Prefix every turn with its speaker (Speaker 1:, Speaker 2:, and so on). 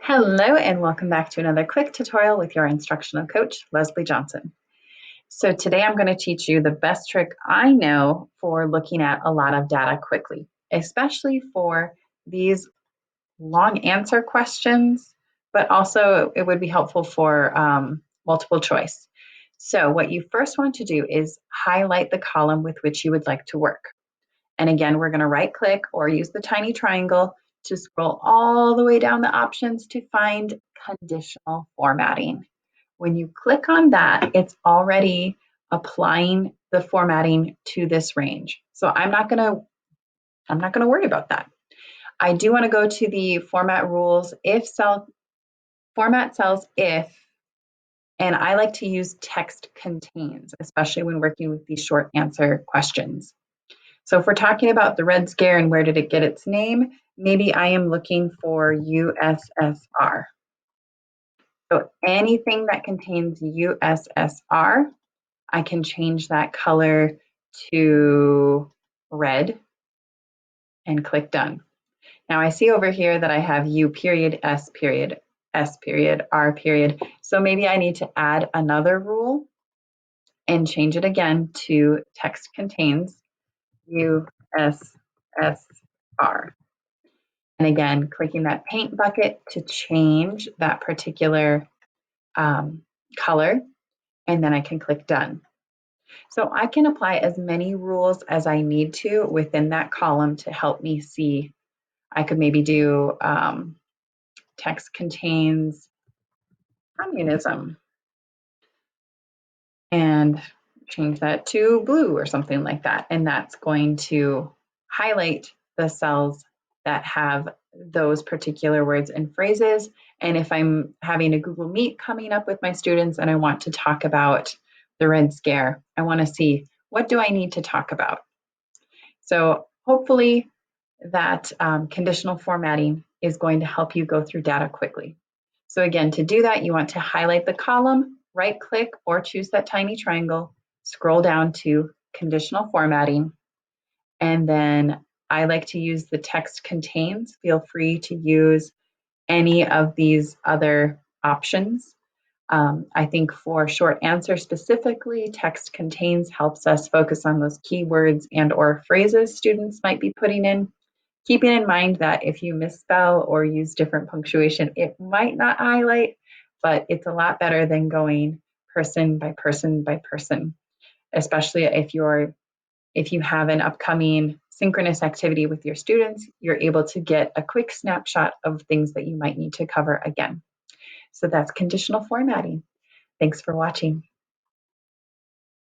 Speaker 1: Hello and welcome back to another quick tutorial with your instructional coach, Leslie Johnson. So today I'm going to teach you the best trick I know for looking at a lot of data quickly, especially for these long answer questions, but also it would be helpful for multiple choice. So what you first want to do is highlight the column with which you would like to work. And again, we're going to right click or use the tiny triangle to scroll all the way down the options to find conditional formatting. When you click on that, it's already applying the formatting to this range. So I'm not going to worry about that. I do want to go to the format rules format cells if, and I like to use text contains, especially when working with these short answer questions. So if we're talking about the Red Scare and where did it get its name, maybe I am looking for USSR. So anything that contains USSR, I can change that color to red and click done. Now I see over here that I have U period, S period, S period, R period. So maybe I need to add another rule and change it again to text contains USSR. And again, clicking that paint bucket to change that particular color, and then I can click done. So I can apply as many rules as I need to within that column to help me see. I could maybe do text contains communism and change that to blue or something like that. And that's going to highlight the cells that have those particular words and phrases. And if I'm having a Google Meet coming up with my students and I want to talk about the Red Scare, I want to see what do I need to talk about. So hopefully that conditional formatting is going to help you go through data quickly. So again, to do that, you want to highlight the column, right click or choose that tiny triangle, scroll down to conditional formatting, and then I like to use the text contains. Feel free to use any of these other options. I think for short answer specifically, text contains helps us focus on those keywords and or phrases students might be putting in. Keeping in mind that if you misspell or use different punctuation, it might not highlight, but it's a lot better than going person by person by person, especially if you have an upcoming synchronous activity with your students, you're able to get a quick snapshot of things that you might need to cover again. So that's conditional formatting. Thanks for watching.